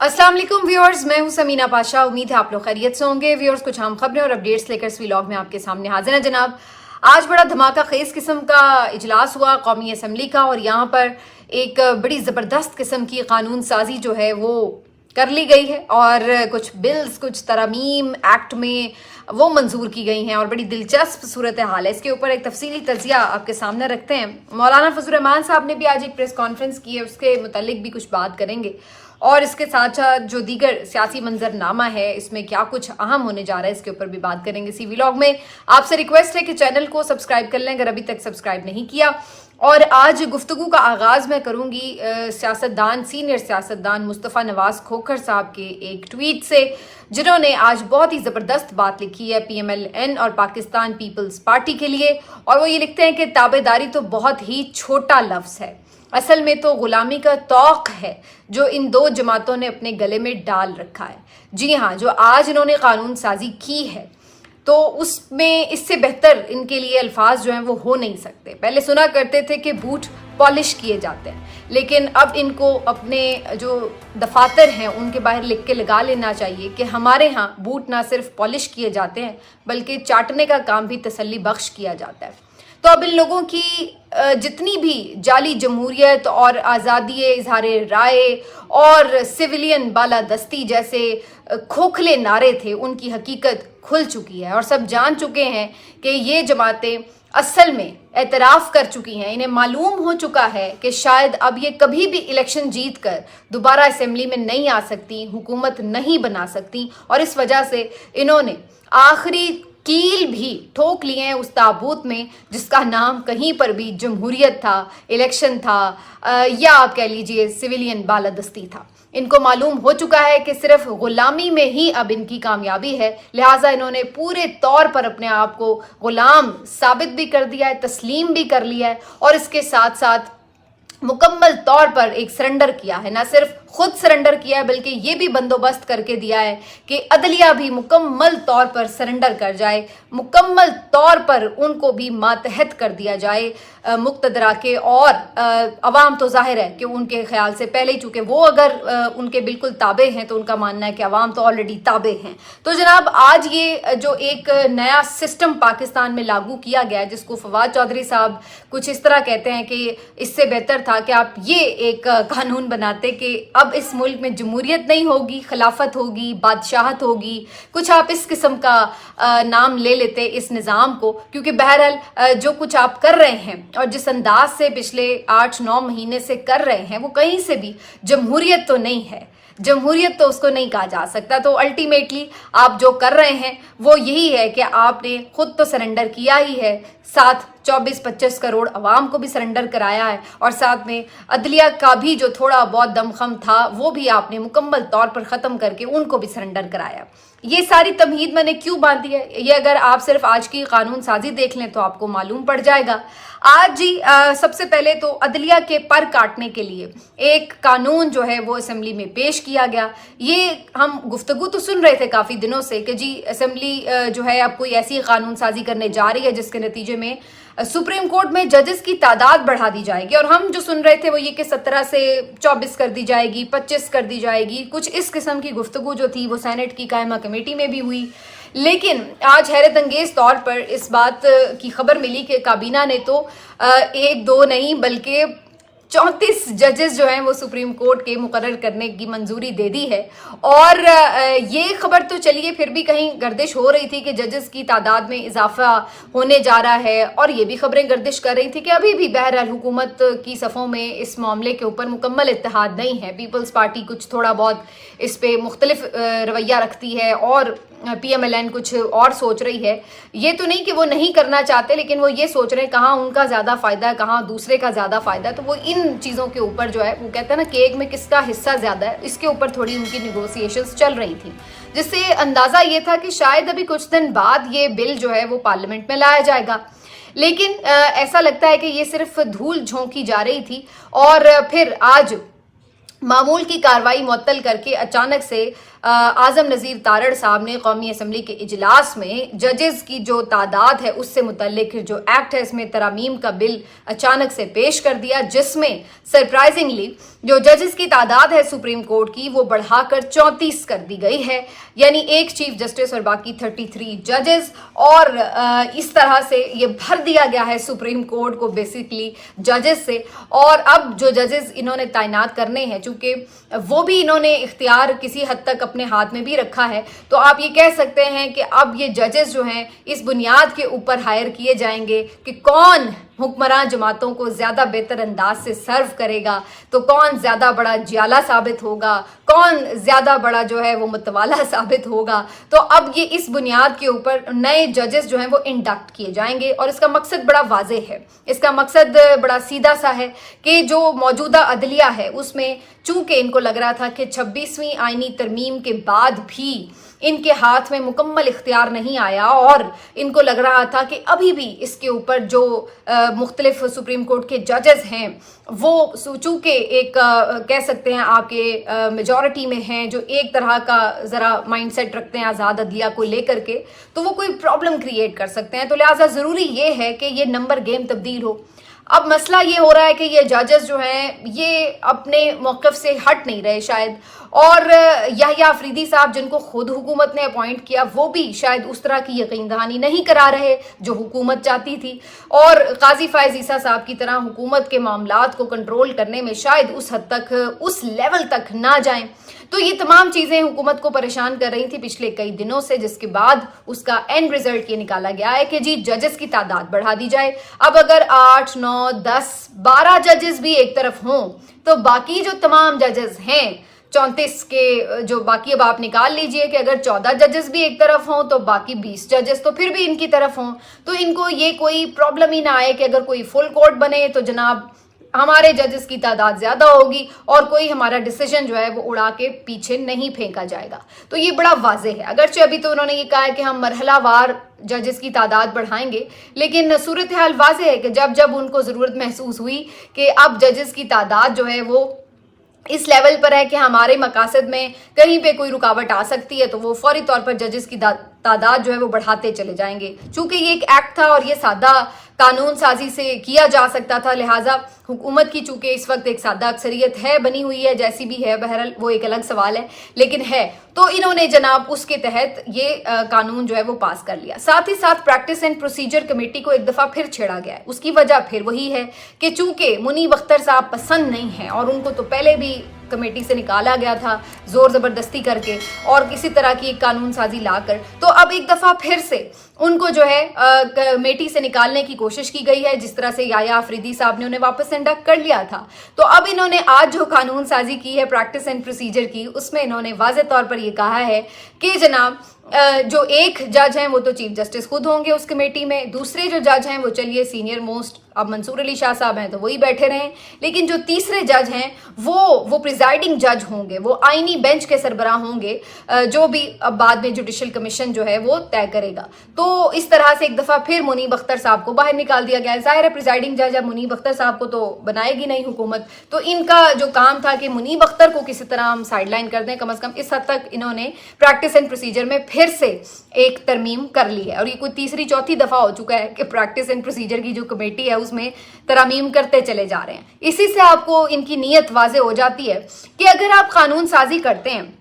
अस्सलाम वालेकुम व्यूअर्स, मैं हूं समीना पाशा। उम्मीद है आप लोग खैरियत से होंगे। व्यूअर्स, कुछ अहम खबरें और अपडेट्स लेकर इस व्लॉग में आपके सामने हाजिर हैं जनाब। आज बड़ा धमाका खेज किस्म का इजलास हुआ कौमी असम्बली का, और यहाँ पर एक बड़ी ज़बरदस्त किस्म की कानून साजी जो है वो कर ली गई है, और कुछ बिल्स, कुछ तरमीम एक्ट में वो मंजूर की गई हैं, और बड़ी दिलचस्प सूरत हाल है। इसके ऊपर एक तफसीली तजिया आपके सामने रखते हैं। मौलाना फजल रहमान साहब ने भी आज एक प्रेस कॉन्फ्रेंस की है, उसके मुतालिक भी कुछ बात करेंगे, और इसके साथ साथ जो दीगर सियासी मंजरनामा है इसमें क्या कुछ अहम होने जा रहा है इसके ऊपर भी बात करेंगे इसी व्लॉग में। आपसे रिक्वेस्ट है कि चैनल को सब्सक्राइब कर लें अगर अभी तक सब्सक्राइब नहीं किया। और आज गुफ्तगू का आगाज़ मैं करूंगी सियासतदान, सीनियर सियासतदान मुस्तफ़ा नवाज खोखर साहब के एक ट्वीट से, जिन्होंने आज बहुत ही ज़बरदस्त बात लिखी है PMLN और पाकिस्तान पीपल्स पार्टी के लिए। और वो ये लिखते हैं कि ताबेदारी तो बहुत ही छोटा लफ्ज़ है, असल में तो गुलामी का तौक है जो इन दो जमातों ने अपने गले में डाल रखा है। जी हाँ, जो आज इन्होंने कानून साजी की है तो उसमें इससे बेहतर इनके लिए अल्फाज जो हैं वो हो नहीं सकते। पहले सुना करते थे कि बूट पॉलिश किए जाते हैं, लेकिन अब इनको अपने जो दफातर हैं उनके बाहर लिख के लगा लेना चाहिए कि हमारे यहाँ बूट ना सिर्फ पॉलिश किए जाते हैं बल्कि चाटने का काम भी तसल्ली बख्श किया जाता है। तो अब इन लोगों की जितनी भी जाली जमहूरियत और आज़ादी इजहार राय और सिविलियन बालादस्ती जैसे खोखले नारे थे, उनकी हकीकत खुल चुकी है और सब जान चुके हैं कि ये जमातें असल में एतराफ़ कर चुकी हैं। इन्हें मालूम हो चुका है कि शायद अब ये कभी भी इलेक्शन जीत कर दोबारा असेंबली में नहीं आ सकती, हुकूमत नहीं बना सकती, और इस वजह से इन्होंने आखिरी कील भी ठोक लिए हैं उस ताबूत में जिसका नाम कहीं पर भी जमहूरियत था, इलेक्शन था, या आप कह लीजिए सिविलियन बालादस्ती था। इनको मालूम हो चुका है कि सिर्फ गुलामी में ही अब इनकी कामयाबी है, लिहाजा इन्होंने पूरे तौर पर अपने आप को गुलाम साबित भी कर दिया है, तस्लीम भी कर लिया है, और इसके साथ साथ मुकम्मल तौर पर एक सरेंडर किया है। ना सिर्फ खुद सरेंडर किया है बल्कि ये भी बंदोबस्त करके दिया है कि अदलिया भी मुकम्मल तौर पर सरेंडर कर जाए, मुकम्मल तौर पर उनको भी मातहत कर दिया जाए मुक्तदरा के। और अवाम तो जाहिर है कि उनके ख्याल से पहले ही, चूँकि वो अगर उनके बिल्कुल ताबे हैं तो उनका मानना है कि अवाम तो ऑलरेडी ताबे हैं। तो जनाब, आज ये जो एक नया सिस्टम पाकिस्तान में लागू किया गया है, जिसको फवाद चौधरी साहब कुछ इस तरह कहते हैं कि इससे बेहतर था कि आप ये एक कानून बनाते कि अब इस मुल्क में जमहूरियत नहीं होगी, खिलाफत होगी, बादशाहत होगी, कुछ आप इस किस्म का नाम ले लेते इस निज़ाम को। क्योंकि बहरहाल जो कुछ आप कर रहे हैं और जिस अंदाज से पिछले 8-9 महीने से कर रहे हैं वो कहीं से भी जमहूरियत तो नहीं है, जमहूरियत तो उसको नहीं कहा जा सकता। तो अल्टीमेटली आप जो कर रहे हैं वो यही है कि आपने खुद तो सरेंडर किया ही है, साथ 24-25 करोड़ अवाम को भी सरेंडर कराया है, और साथ में अदलिया का भी जो थोड़ा बहुत दमखम था वो भी आपने मुकम्मल तौर पर ख़त्म करके उनको भी सरेंडर कराया। ये सारी तमहीद मैंने क्यों बांधी है, ये अगर आप सिर्फ आज की कानून साजी देख लें तो आपको मालूम पड़ जाएगा। आज जी सबसे पहले तो अदलिया के पर काटने के लिए एक कानून जो है वो असेंबली में पेश किया गया। ये हम गुफ्तगू तो सुन रहे थे काफ़ी दिनों से कि जी असेंबली जो है अब कोई ऐसी कानून साजी करने जा रही है जिसके नतीजे में सुप्रीम कोर्ट में जजेस की तादाद बढ़ा दी जाएगी, और हम जो सुन रहे थे वो ये कि 17 से 24 कर दी जाएगी, 25 कर दी जाएगी। कुछ इस किस्म की गुफ्तगू जो थी वो सेनेट की कायमा कमेटी में भी हुई। लेकिन आज हैरत अंगेज तौर पर इस बात की खबर मिली कि काबीना ने तो 1-2 नहीं बल्कि 34 जजेस जो हैं वो सुप्रीम कोर्ट के मुकर्रर करने की मंजूरी दे दी है। और ये खबर तो चलिए फिर भी कहीं गर्दिश हो रही थी कि जजेस की तादाद में इजाफा होने जा रहा है, और ये भी खबरें गर्दिश कर रही थी कि अभी भी बहरहाल हुकूमत की सफ़ों में इस मामले के ऊपर मुकम्मल इत्तेहाद नहीं है। पीपल्स पार्टी कुछ थोड़ा बहुत इस पर मुख्तलिफ रवैया रखती है और PMLN कुछ और सोच रही है। ये तो नहीं कि वो नहीं करना चाहते, लेकिन वो ये सोच रहे हैं कहाँ उनका ज़्यादा फ़ायदा है, कहाँ दूसरे का ज़्यादा फ़ायदा है। तो वो इन चीज़ों के ऊपर जो है वो कहते हैं ना केक में किसका हिस्सा ज़्यादा है, इसके ऊपर थोड़ी उनकी निगोसिएशंस चल रही थी, जिससे अंदाज़ा ये था कि शायद अभी कुछ दिन बाद ये बिल जो है वो पार्लियामेंट में लाया जाएगा। लेकिन ऐसा लगता है कि ये सिर्फ धूल झोंकी जा रही थी, और फिर आज मामूल की कार्रवाई मुअत्तल करके अचानक से आजम नज़ीर तारड़ साहब ने कौमी असम्बली के इजलास में जजेस की जो तादाद है उससे मुतल्लिक जो एक्ट है इसमें तरामीम का बिल अचानक से पेश कर दिया, जिसमें सरप्राइजिंगली जो जजेस की तादाद है सुप्रीम कोर्ट की वो बढ़ाकर 34 कर दी गई है, यानी एक चीफ जस्टिस और बाकी 33 जजेस। और इस तरह से ये भर दिया गया है सुप्रीम कोर्ट को बेसिकली जजेस से। और अब जो जजेस इन्होंने तैनात करने हैं, चूंकि वो भी इन्होंने इख्तियार किसी हद तक अपने हाथ में भी रखा है, तो आप ये कह सकते हैं कि अब ये जजेस जो हैं इस बुनियाद के ऊपर हायर किए जाएंगे कि कौन हुक्मरान जमातों को ज़्यादा बेहतर अंदाज से सर्व करेगा, तो कौन ज़्यादा बड़ा जियाला साबित होगा, कौन ज़्यादा बड़ा जो है वो मतवाला साबित होगा। तो अब ये इस बुनियाद के ऊपर नए जजेस जो हैं वो इंडक्ट किए जाएंगे। और इसका मकसद बड़ा वाज़ेह है, इसका मकसद बड़ा सीधा सा है कि जो मौजूदा अदलिया है उसमें चूंकि इनको लग रहा था कि 26वीं आईनी तरमीम के बाद भी इनके हाथ में मुकम्मल इख्तियार नहीं आया और इनको लग रहा था कि अभी भी इसके ऊपर जो मुख्तलिफ सुप्रीम कोर्ट के जजेस हैं वो चूँकि एक कह सकते हैं आपके मेजॉरिटी में हैं जो एक तरह का ज़रा माइंडसेट रखते हैं आज़ाद अदलिया को लेकर के, तो वो कोई प्रॉब्लम क्रिएट कर सकते हैं। तो लिहाजा ज़रूरी ये है कि ये नंबर गेम तब्दील हो। अब मसला ये हो रहा है कि ये जजेस जो हैं ये अपने मौक़िफ़ से हट नहीं रहे शायद, और याहिया अफरीदी साहब जिनको खुद हुकूमत ने अपॉइंट किया वो भी शायद उस तरह की यकीन दहानी नहीं करा रहे जो हुकूमत चाहती थी, और काजी फायज़ ईसा साहब की तरह हुकूमत के मामलात को कंट्रोल करने में शायद उस हद तक, उस लेवल तक ना जाएं। तो ये तमाम चीज़ें हुकूमत को परेशान कर रही थी पिछले कई दिनों से, जिसके बाद उसका एंड रिजल्ट ये निकाला गया है कि जी जजेस की तादाद बढ़ा दी जाए। अब अगर 8, 9, 10, 12 जजेस भी एक तरफ हों तो बाकी जो तमाम जजेस हैं 34 के जो बाकी, अब आप निकाल लीजिए कि अगर 14 जजेस भी एक तरफ हों तो बाकी 20 जजेस तो फिर भी इनकी तरफ हों, तो इनको ये कोई प्रॉब्लम ही ना आए कि अगर कोई फुल कोर्ट बने तो जनाब हमारे जजेस की तादाद ज़्यादा होगी और कोई हमारा डिसीजन जो है वो उड़ा के पीछे नहीं फेंका जाएगा। तो ये बड़ा वाज़ेह है। अगरचे अभी तो उन्होंने ये कहा है कि हम मरहलावार जजेस की तादाद बढ़ाएंगे, लेकिन सूरत हाल वाज़ेह है कि जब जब उनको ज़रूरत महसूस हुई कि अब जजेस की तादाद जो है वो इस लेवल पर है कि हमारे मकासद में कहीं पे कोई रुकावट आ सकती है, तो वो फौरी तौर पर जजेस की तादाद जो है वो बढ़ाते चले जाएंगे। चूंकि ये एक एक्ट था और ये सादा कानून साजी से किया जा सकता था, लिहाजा हुकूमत की चूंकि इस वक्त एक सादा अक्सरियत है बनी हुई है, जैसी भी है, बहरहाल वो एक अलग सवाल है, लेकिन है, तो इन्होंने जनाब उसके तहत ये कानून जो है वो पास कर लिया। साथ ही साथ प्रैक्टिस एंड प्रोसीजर कमेटी को एक दफ़ा फिर छेड़ा गया है। उसकी वजह फिर वही है कि चूंकि मुनीब अख्तर साहब पसंद नहीं हैं और उनको तो पहले भी कमेटी से निकाला गया था जोर ज़बरदस्ती करके और किसी तरह की एक कानून साजी लाकर, तो अब एक दफ़ा फिर से उनको जो है कमेटी से निकालने की कोशिश की गई है, जिस तरह से याहिया अफरीदी साहब ने उन्हें वापस इंडक्ट कर लिया था। तो अब इन्होंने आज जो कानून साजी की है प्रैक्टिस एंड प्रोसीजर की, उसमें इन्होंने वाज़े तौर पर ये कहा है कि जनाब जो एक जज हैं वो तो चीफ जस्टिस खुद होंगे उस कमेटी में, दूसरे जो जज हैं वो चलिए सीनियर मोस्ट अब मंसूर अली शाह साहब हैं तो वही बैठे रहें, लेकिन जो तीसरे जज हैं वो प्रिजाइडिंग जज होंगे, वो आईनी बेंच के सरबराह होंगे, जो भी अब बाद में जुडिशल कमीशन जो है वो तय करेगा। तो इस तरह से एक दफ़ा फिर मुनीब अख्तर साहब को बाहर निकाल दिया गया। जाहिर है प्रिजाइडिंग जज अब मुनीब अख्तर साहब को तो बनाएगी नहीं हुकूमत, तो इनका जो काम था कि मुनीब अख्तर को किसी तरह हम साइडलाइन कर दें, कम अज़ कम इस हद तक इन्होंने प्रैक्टिस एंड प्रोसीजर में फिर से एक तरमीम कर ली है। और ये कोई तीसरी चौथी दफ़ा हो चुका है कि प्रैक्टिस एंड प्रोसीजर की जो कमेटी है उसमें तरमीम करते चले जा रहे हैं। इसी से आपको इनकी नीयत वाज़े हो जाती है कि अगर आप कानून साजी करते हैं,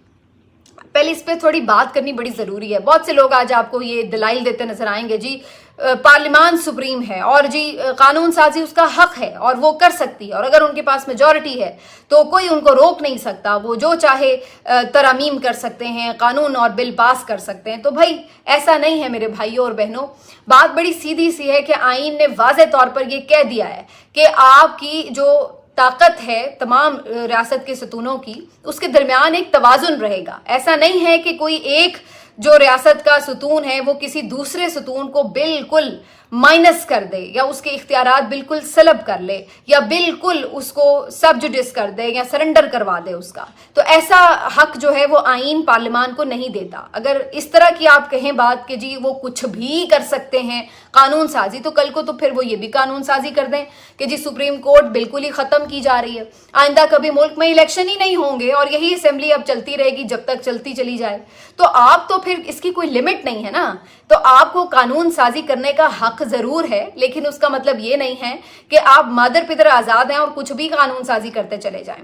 पहले इस पे थोड़ी बात करनी बड़ी ज़रूरी है। बहुत से लोग आज आपको ये दलाइल देते नजर आएंगे, जी पार्लियामान सुप्रीम है और जी कानून साजी उसका हक है और वो कर सकती है, और अगर उनके पास मेजॉरिटी है तो कोई उनको रोक नहीं सकता, वो जो चाहे तरमीम कर सकते हैं, कानून और बिल पास कर सकते हैं। तो भाई ऐसा नहीं है मेरे भाइयों और बहनों, बात बड़ी सीधी सी है कि आईन ने वाज़े तौर पर यह कह दिया है कि आपकी जो ताकत है तमाम रियासत के सतूनों की, उसके दरमियान एक तवाजुन रहेगा। ऐसा नहीं है कि कोई एक जो रियासत का सतून है वो किसी दूसरे सतून को बिल्कुल माइनस कर दे या उसके इख्तियारात बिल्कुल सलब कर ले या बिल्कुल उसको सबजुडिस कर दे या सरेंडर करवा दे उसका, तो ऐसा हक जो है वो आईन पार्लियामान को नहीं देता। अगर इस तरह की आप कहें बात कि जी वो कुछ भी कर सकते हैं कानून साजी, तो कल को तो फिर वो ये भी कानून साजी कर दें कि जी सुप्रीम कोर्ट बिल्कुल ही ख़त्म की जा रही है, आइंदा कभी मुल्क में इलेक्शन ही नहीं होंगे और यही असेंबली अब चलती रहेगी जब तक चलती चली जाए। तो आप तो फिर इसकी कोई लिमिट नहीं है ना। तो आपको कानून साजी करने का हक जरूर है, लेकिन उसका मतलब ये नहीं है कि आप मादर पितर आजाद हैं और कुछ भी कानून साजी करते चले जाएं।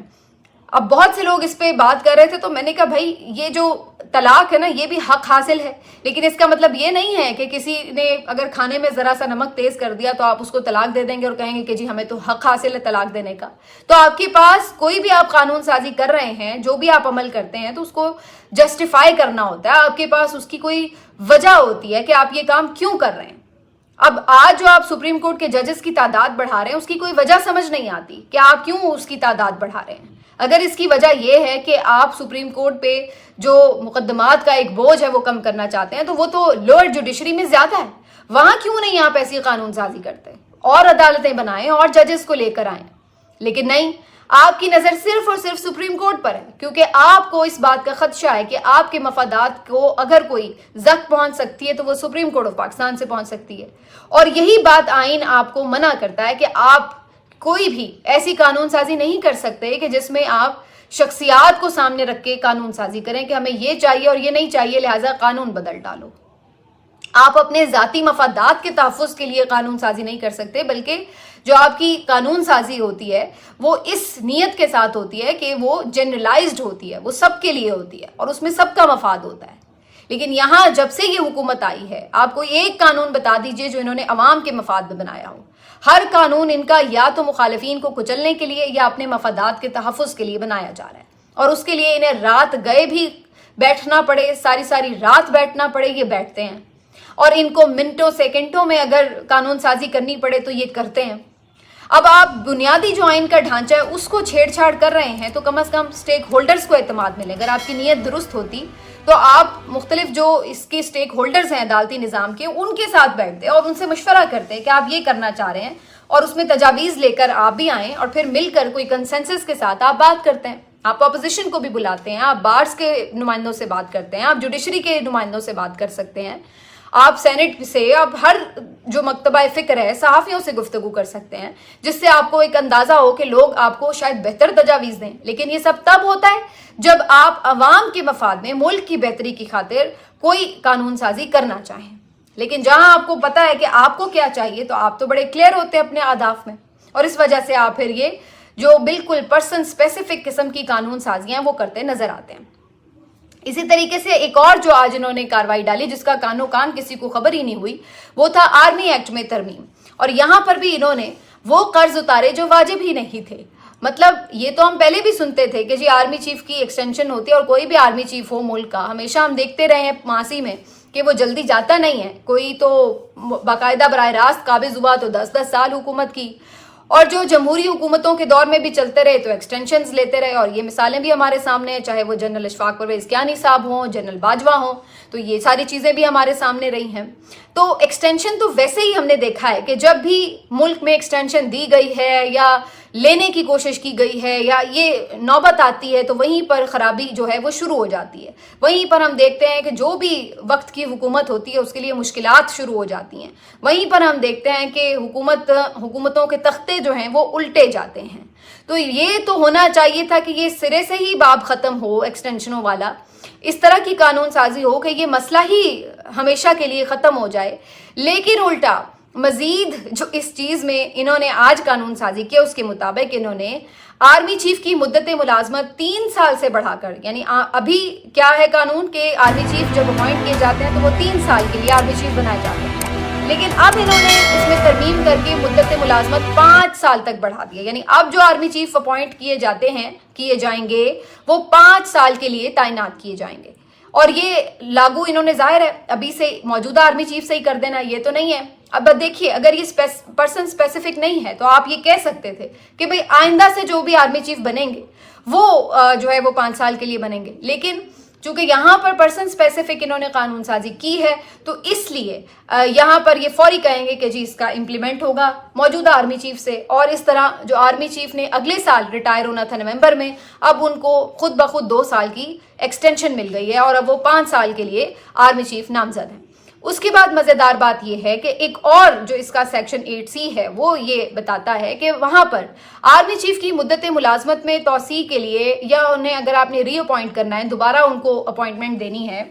अब बहुत से लोग इस पे बात कर रहे थे, तो मैंने कहा भाई ये जो तलाक है ना ये भी हक हासिल है, लेकिन इसका मतलब ये नहीं है कि किसी ने अगर खाने में जरा सा नमक तेज कर दिया तो आप उसको तलाक दे देंगे और कहेंगे कि जी हमें तो हक हासिल है तलाक देने का। तो आपके पास कोई भी आप कानून साजी कर रहे हैं, जो भी आप अमल करते हैं, तो उसको जस्टिफाई करना होता है, आपके पास उसकी कोई वजह होती है कि आप ये काम क्यों कर रहे हैं। अब आज जो आप सुप्रीम कोर्ट के जजेस की तादाद बढ़ा रहे हैं उसकी कोई वजह समझ नहीं आती कि आप क्यों उसकी तादाद बढ़ा रहे हैं। अगर इसकी वजह यह है कि आप सुप्रीम कोर्ट पे जो मुकदमात का एक बोझ है वो कम करना चाहते हैं, तो वो तो लोअर जुडिशरी में ज्यादा है, वहां क्यों नहीं आप ऐसी कानून साजी करते और अदालतें बनाएं और जजेस को लेकर आए। लेकिन नहीं, आपकी नजर सिर्फ और सिर्फ सुप्रीम कोर्ट पर है, क्योंकि आपको इस बात का खदशा है कि आपके मफादात को अगर कोई जख्म पहुंच सकती है तो वो सुप्रीम कोर्ट ऑफ पाकिस्तान से पहुंच सकती है। और यही बात आइन आपको मना करता है कि आप कोई भी ऐसी कानून साजी नहीं कर सकते कि जिसमें आप शख्सियात को सामने रख के कानून साजी करें कि हमें ये चाहिए और ये नहीं चाहिए लिहाजा कानून बदल डालो। आप अपने जाती मफादात के तहफ़्फ़ुज़ के लिए कानून साजी नहीं कर सकते, बल्कि जो आपकी कानून साजी होती है वो इस नीयत के साथ होती है कि वो जनरलाइज्ड होती है, वो सबके लिए होती है और उसमें सबका मफाद होता है। लेकिन यहाँ जब से ये हुकूमत आई है, आप कोई एक कानून बता दीजिए जो इन्होंने अवाम के मफाद में बनाया हो। हर कानून इनका या तो मुखालिफिन को कुचलने के लिए या अपने मफादात के तहफ़्फ़ुज़ के लिए बनाया जा रहा है, और उसके लिए इन्हें रात गए भी बैठना पड़े, सारी सारी रात बैठना पड़े, ये बैठते हैं। और इनको मिनटों सेकंडों में अगर कानून साजी करनी पड़े तो ये करते हैं। अब आप बुनियादी जो आइन का ढांचा है उसको छेड़छाड़ कर रहे हैं, तो कम से कम स्टेक होल्डर्स को एतमाद मिले। अगर आपकी नीयत दुरुस्त होती तो आप मुख्तलिफ जो इसके स्टेक होल्डर्स हैं अदालती निज़ाम के, उनके साथ बैठते और उनसे मशवरा करते कि आप ये करना चाह रहे हैं, और उसमें तजावीज़ लेकर आप भी आएँ और फिर मिलकर कोई कंसेंसस के साथ आप बात करते हैं। आप अपोजिशन को भी बुलाते हैं, आप बार्स के नुमाइंदों से बात करते हैं, आप जुडिशरी के नुमाइंदों से बात कर सकते हैं, आप सेनेट से, आप हर जो मकतबा फ़िक्र है सहाफ़ियों से गुफ्तगू कर सकते हैं, जिससे आपको एक अंदाज़ा हो कि लोग आपको शायद बेहतर तजावीज़ दें। लेकिन ये सब तब होता है जब आप अवाम के मफाद में, मुल्क की बेहतरी की खातिर कोई कानून साजी करना चाहें। लेकिन जहां आपको पता है कि आपको क्या चाहिए, तो आप तो बड़े क्लियर होते हैं अपने अहदाफ में, और इस वजह से आप फिर ये जो बिल्कुल पर्सन स्पेसिफिक किस्म की कानून साजियां वो करते नजर आते हैं। इसी तरीके से एक और जो आज इन्होंने कार्रवाई डाली जिसका कानो कान किसी को खबर ही नहीं हुई, वो था आर्मी एक्ट में तरमीम। और यहां पर भी इन्होंने वो कर्ज उतारे जो वाजिब ही नहीं थे। मतलब ये तो हम पहले भी सुनते थे कि जी आर्मी चीफ की एक्सटेंशन होती है, और कोई भी आर्मी चीफ हो मुल्क का, हमेशा हम देखते रहे हैं मासी में कि वो जल्दी जाता नहीं है। कोई तो बाकायदा बराह रास्त काबिज हुआ तो 10-10 साल हुकूमत की, और जो जमहूरी हुकूमतों के दौर में भी चलते रहे तो एक्सटेंशंस लेते रहे। और ये मिसालें भी हमारे सामने हैं, चाहे वो जनरल अशफाक परवेज़ कियानी साहब हों, जनरल बाजवा हों, तो ये सारी चीज़ें भी हमारे सामने रही हैं। तो एक्सटेंशन तो वैसे ही हमने देखा है कि जब भी मुल्क में एक्सटेंशन दी गई है या लेने की कोशिश की गई है या ये नौबत आती है, तो वहीं पर ख़राबी जो है वो शुरू हो जाती है। वहीं पर हम देखते हैं कि जो भी वक्त की हुकूमत होती है उसके लिए मुश्किलात शुरू हो जाती हैं। वहीं पर हम देखते हैं कि हुकूमतों के तख्ते जो हैं वो उल्टे जाते हैं। तो ये तो होना चाहिए था कि ये सिरे से ही बाब ख़त्म हो, एक्सटेंशनों वाला, इस तरह की कानून साजी हो कि ये मसला ही हमेशा के लिए ख़त्म हो जाए। लेकिन उल्टा मजीद जो इस चीज़ में इन्होंने आज कानून साजी किया, उसके मुताबिक इन्होंने आर्मी चीफ की मुद्दत मुलाजमत 3 साल से बढ़ाकर, यानी अभी क्या है कानून के आर्मी चीफ जब अपॉइंट किए जाते हैं तो वो 3 साल के लिए आर्मी चीफ बनाए जाते हैं, लेकिन अब इन्होंने इसमें तरमीम करके मुद्दत मुलाजमत 5 साल तक बढ़ा दिया। यानी अब जो आर्मी चीफ अपॉइंट किए जाएंगे वो 5 साल के लिए तैनात किए जाएंगे। और ये लागू इन्होंने जाहिर है अभी से मौजूदा आर्मी चीफ से ही कर देना, ये तो नहीं है। अब देखिए, अगर ये पर्सन स्पेसिफिक नहीं है तो आप ये कह सकते थे कि भाई आइंदा से जो भी आर्मी चीफ बनेंगे वो जो है वो 5 साल के लिए बनेंगे। लेकिन چونکہ یہاں پر پرسن اسپیسیفک انہوں نے قانون سازی کی ہے تو اس لیے یہاں پر یہ فوری کہیں گے کہ جی اس کا امپلیمنٹ ہوگا موجودہ آرمی چیف سے. اور اس طرح جو آرمی چیف نے اگلے سال ریٹائر ہونا تھا نومبر میں, اب ان کو خود بخود 2 سال کی ایکسٹینشن مل گئی ہے اور اب وہ 5 سال کے لیے آرمی چیف نامزد ہیں. اس کے بعد مزیدار بات یہ ہے کہ ایک اور جو اس کا سیکشن 8C ہے وہ یہ بتاتا ہے کہ وہاں پر آرمی چیف کی مدت ملازمت میں توسیع کے لیے یا انہیں اگر آپ نے ری اپوائنٹ کرنا ہے, دوبارہ ان کو اپوائنٹمنٹ دینی ہے,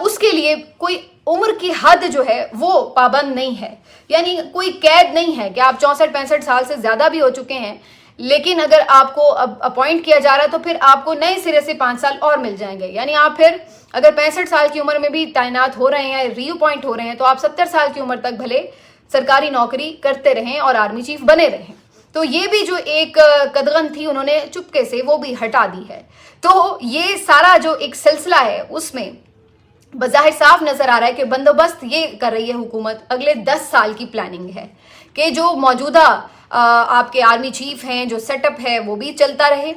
اس کے لیے کوئی عمر کی حد جو ہے وہ پابند نہیں ہے. یعنی کوئی قید نہیں ہے کہ آپ 64-65 سال سے زیادہ بھی ہو چکے ہیں لیکن اگر آپ کو اب اپوائنٹ کیا جا رہا ہے تو پھر آپ کو نئے سرے سے 5 سال اور مل جائیں گے. یعنی آپ پھر اگر 65 سال کی عمر میں بھی تعینات ہو رہے ہیں, ری اپوائنٹ ہو رہے ہیں, تو آپ 70 سال کی عمر تک بھلے سرکاری نوکری کرتے رہیں اور آرمی چیف بنے رہیں. تو یہ بھی جو ایک قدغن تھی انہوں نے چپکے سے وہ بھی ہٹا دی ہے. تو یہ سارا جو ایک سلسلہ ہے اس میں بظاہر صاف نظر آ رہا ہے کہ بندوبست یہ کر رہی ہے حکومت, اگلے 10 سال کی پلاننگ ہے کہ جو موجودہ آپ کے آرمی چیف ہیں, جو سیٹ اپ ہے وہ بھی چلتا رہے.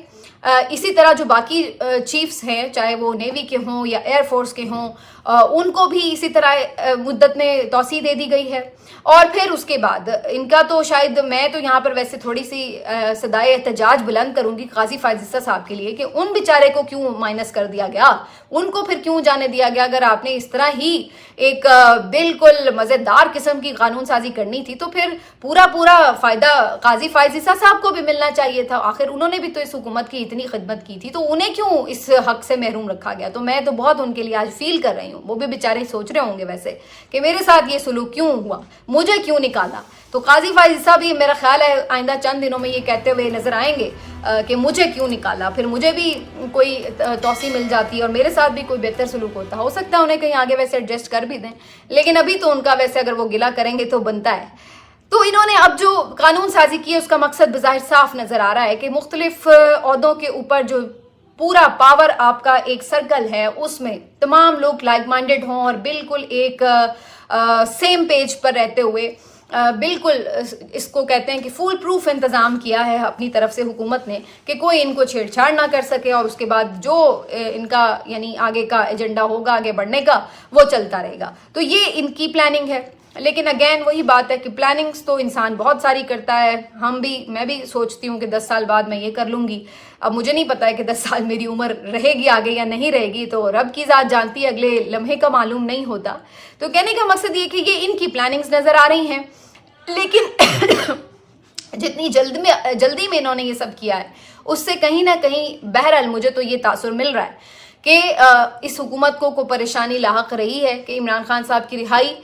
اسی طرح جو باقی چیفز ہیں چاہے وہ نیوی کے ہوں یا ایئر فورس کے ہوں, ان کو بھی اسی طرح مدت میں توسیع دے دی گئی ہے. اور پھر اس کے بعد ان کا تو شاید میں تو یہاں پر ویسے تھوڑی سی صدائے احتجاج بلند کروں گی قاضی فائز عیسیٰ صاحب کے لیے کہ ان بیچارے کو کیوں مائنس کر دیا گیا, ان کو پھر کیوں جانے دیا گیا. اگر آپ نے اس طرح ہی ایک بالکل مزیدار قسم کی قانون سازی کرنی تھی تو پھر پورا فائدہ قاضی فائز عیسیٰ صاحب کو بھی ملنا چاہیے تھا. آخر انہوں نے بھی تو اس حکومت کی اتنی خدمت کی تھی تو انہیں کیوں اس حق سے محروم رکھا گیا. تو میں تو بہت ان کے لیے آج فیل کر رہی ہوں. وہ بھی بیچارے سوچ رہے ہوں گے ویسے کہ میرے ساتھ یہ سلوک کیوں ہوا, مجھے کیوں نکالا. تو قاضی فائز عیسیٰ بھی میرا خیال ہے آئندہ چند دنوں میں یہ کہتے ہوئے نظر آئیں گے کہ مجھے کیوں نکالا, پھر مجھے بھی کوئی توسیع مل جاتی اور میرے ساتھ بھی کوئی بہتر سلوک ہوتا. ہو سکتا ہے انہیں کہیں آگے ویسے ایڈجسٹ کر بھی دیں, لیکن ابھی تو ان کا ویسے اگر وہ گلہ کریں گے تو بنتا ہے. تو انہوں نے اب جو قانون سازی کی ہے اس کا مقصد بظاہر صاف نظر آ رہا ہے کہ مختلف عہدوں کے اوپر جو پورا پاور آپ کا ایک سرکل ہے اس میں تمام لوگ لائک مائنڈڈ ہوں اور بالکل ایک سیم پیج پر رہتے ہوئے بالکل اس کو کہتے ہیں کہ فول پروف انتظام کیا ہے اپنی طرف سے حکومت نے کہ کوئی ان کو چھیڑ چھاڑ نہ کر سکے اور اس کے بعد جو ان کا یعنی آگے کا ایجنڈا ہوگا آگے بڑھنے کا وہ چلتا رہے گا. تو یہ ان کی پلاننگ ہے. لیکن اگین وہی بات ہے کہ پلاننگز تو انسان بہت ساری کرتا ہے. میں بھی سوچتی ہوں کہ 10 سال بعد میں یہ کر لوں گی. اب مجھے نہیں پتا ہے کہ 10 سال میری عمر رہے گی آگے یا نہیں رہے گی, تو رب کی ذات جانتی ہے, اگلے لمحے کا معلوم نہیں ہوتا. تو کہنے کا مقصد یہ کہ یہ ان کی پلاننگز نظر آ رہی ہیں. لیکن جتنی جلدی میں انہوں نے یہ سب کیا ہے اس سے کہیں نہ کہیں بہرحال مجھے تو یہ تاثر مل رہا ہے کہ اس حکومت کو کوئی پریشانی لاحق رہی ہے کہ عمران خان صاحب کی رہائی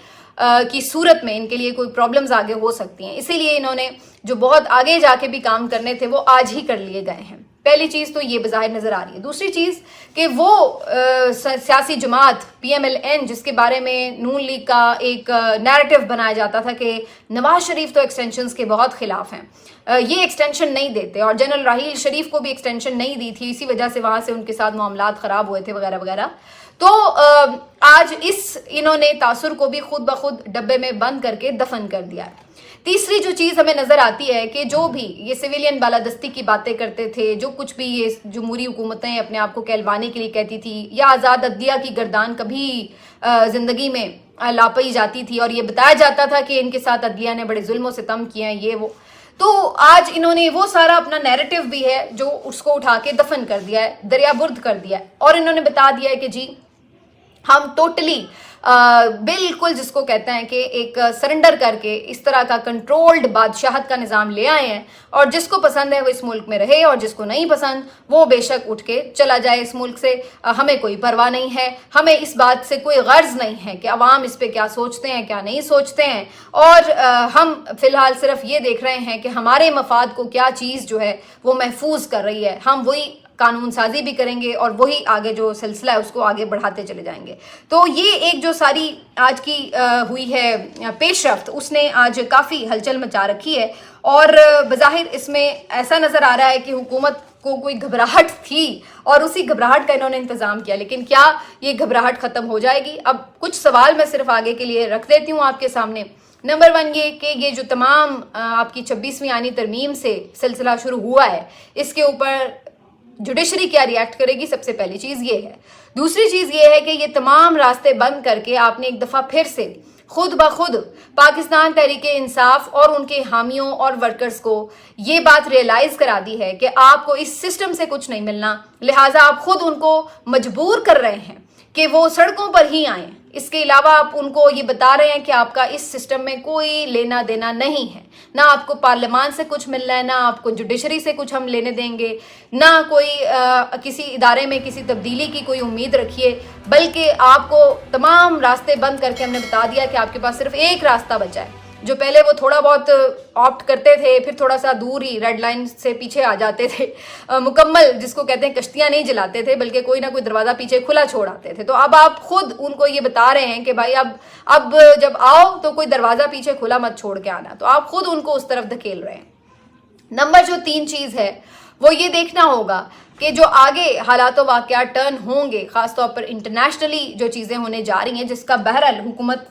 کی صورت میں ان کے لیے کوئی پرابلمز آگے ہو سکتی ہیں. اسی لیے انہوں نے جو بہت آگے جا کے بھی کام کرنے تھے وہ آج ہی کر لیے گئے ہیں. پہلی چیز تو یہ بظاہر نظر آ رہی ہے. دوسری چیز کہ وہ سیاسی جماعت PMLN جس کے بارے میں نون لیگ کا ایک نیریٹو بنایا جاتا تھا کہ نواز شریف تو ایکسٹینشنز کے بہت خلاف ہیں, یہ ایکسٹینشن نہیں دیتے, اور جنرل راحیل شریف کو بھی ایکسٹینشن نہیں دی تھی, اسی وجہ سے وہاں سے ان کے ساتھ معاملات خراب ہوئے تھے وغیرہ وغیرہ. تو آج انہوں نے تاثر کو بھی خود بخود ڈبے میں بند کر کے دفن کر دیا ہے. تیسری جو چیز ہمیں نظر آتی ہے کہ جو بھی یہ سویلین بالادستی کی باتیں کرتے تھے, جو کچھ بھی یہ جمہوری حکومتیں اپنے آپ کو کہلوانے کے لیے کہتی تھی, یا آزاد عدلیہ کی گردان کبھی زندگی میں لاپئی جاتی تھی اور یہ بتایا جاتا تھا کہ ان کے ساتھ عدلیہ نے بڑے ظلم و ستم کیے ہیں یہ وہ, تو آج انہوں نے وہ سارا اپنا نیریٹو بھی ہے جو اس کو اٹھا کے دفن کر دیا ہے, دریا برد کر دیا ہے, اور انہوں نے بتا دیا ہے کہ جی ہم ٹوٹلی بالکل جس کو کہتے ہیں کہ ایک سرنڈر کر کے اس طرح کا کنٹرولڈ بادشاہت کا نظام لے آئے ہیں, اور جس کو پسند ہے وہ اس ملک میں رہے اور جس کو نہیں پسند وہ بے شک اٹھ کے چلا جائے اس ملک سے. ہمیں کوئی پرواہ نہیں ہے, ہمیں اس بات سے کوئی غرض نہیں ہے کہ عوام اس پہ کیا سوچتے ہیں کیا نہیں سوچتے ہیں, اور ہم فی الحال صرف یہ دیکھ رہے ہیں کہ ہمارے مفاد کو کیا چیز جو ہے وہ محفوظ کر رہی ہے. ہم وہی قانون سازی بھی کریں گے اور وہی آگے جو سلسلہ ہے اس کو آگے بڑھاتے چلے جائیں گے. تو یہ ایک جو ساری آج کی ہوئی ہے پیش رفت اس نے آج کافی ہلچل مچا رکھی ہے, اور بظاہر اس میں ایسا نظر آ رہا ہے کہ حکومت کو کوئی گھبراہٹ تھی اور اسی گھبراہٹ کا انہوں نے انتظام کیا. لیکن کیا یہ گھبراہٹ ختم ہو جائے گی؟ اب کچھ سوال میں صرف آگے کے لیے رکھ دیتی ہوں آپ کے سامنے. نمبر 1 یہ کہ یہ جو تمام آپ کی 26ویں آئینی ترمیم سے سلسلہ شروع ہوا ہے اس کے اوپر जुडिशरी क्या रिएक्ट करेगी, सबसे पहली चीज ये है। दूसरी चीज ये है कि ये तमाम रास्ते बंद करके आपने एक दफा फिर से खुद ब खुद पाकिस्तान तहरीक इंसाफ और उनके हामियों और वर्कर्स को ये बात रियलाइज करा दी है कि आपको इस सिस्टम से कुछ नहीं मिलना, लिहाजा आप खुद उनको मजबूर कर रहे हैं कि वो सड़कों पर ही आए। इसके अलावा आप उनको ये बता रहे हैं कि आपका इस सिस्टम में कोई लेना देना नहीं है, ना आपको पार्लियामान से कुछ मिलना है, ना आपको जुडिशरी से कुछ हम लेने देंगे, ना कोई किसी इदारे में किसी तब्दीली की कोई उम्मीद रखिए, बल्कि आपको तमाम रास्ते बंद करके हमने बता दिया कि आपके पास सिर्फ एक रास्ता बचा है। जो पहले वो थोड़ा बहुत ऑप्ट करते थे, फिर थोड़ा सा दूर ही रेड लाइन से पीछे आ जाते थे, मुकम्मल जिसको कहते हैं कश्तियां नहीं जलाते थे, बल्कि कोई ना कोई दरवाजा पीछे खुला छोड़ आते थे। तो अब आप खुद उनको ये बता रहे हैं कि भाई अब जब आओ तो कोई दरवाजा पीछे खुला मत छोड़ के आना, तो आप खुद उनको उस तरफ धकेल रहे हैं। नंबर जो 3 चीज है वो ये देखना होगा कि जो आगे हालात वाक़यात टर्न होंगे, खासतौर पर इंटरनेशनली जो चीजें होने जा रही हैं, जिसका बहरहाल हुकूमत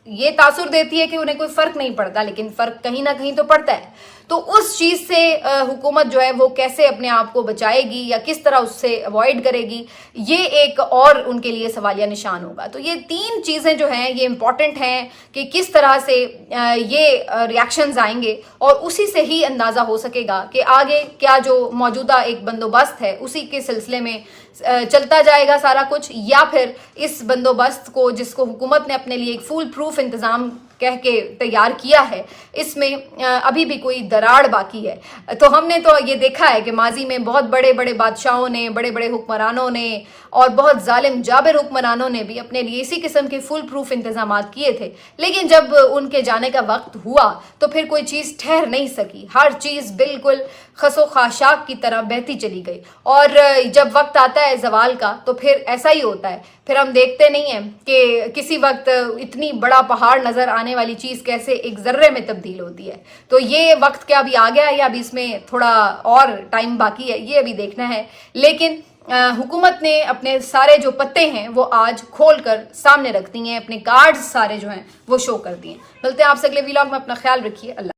ये तासुर देती है कि उन्हें कोई फर्क नहीं पड़ता, लेकिन फर्क कहीं ना कहीं तो पड़ता है। तो उस चीज से हुकूमत जो है वो कैसे अपने आप को बचाएगी या किस तरह उससे अवॉइड करेगी, ये एक और उनके लिए सवालिया निशान होगा। तो ये 3 चीजें जो हैं ये इंपॉर्टेंट हैं कि किस तरह से ये रिएक्शंस आएंगे, और उसी से ही अंदाजा हो सकेगा कि आगे क्या जो मौजूदा एक बंदोबस्त है उसी के सिलसिले में चलता जाएगा सारा कुछ, या फिर इस बंदोबस्त को जिसको हुकूमत ने अपने लिए एक फुल प्रूफ इंतजाम कह के तैयार किया है, इसमें अभी भी कोई दरार बाकी है। तो हमने तो ये देखा है कि माजी में बहुत बड़े बड़े बादशाहों ने, बड़े बड़े हुक्मरानों ने और बहुत जालिम जाबिर हुक्मरानों ने भी अपने लिए इसी किस्म के फुल प्रूफ इंतजाम किए थे, लेकिन जब उनके जाने का वक्त हुआ तो फिर कोई चीज़ ठहर नहीं सकी। हर चीज़ बिल्कुल खसो खाशाक की तरह बहती चली गई, और जब वक्त आता है जवाल का तो फिर ऐसा ही होता है। फिर हम देखते नहीं हैं कि किसी वक्त इतनी बड़ा पहाड़ नजर आने वाली चीज कैसे एक जर्रे में तब्दील होती है। तो ये वक्त क्या अभी आ गया है या अभी इसमें थोड़ा और टाइम बाकी है, ये अभी देखना है। लेकिन हुकूमत ने अपने सारे जो पत्ते हैं वो आज खोल कर सामने रख दिए हैं, अपने कार्ड्स सारे जो हैं वो शो कर दिए हैं। मिलते हैं आपसे अगले व्लॉग में, अपना ख्याल रखिए। अल्लाह।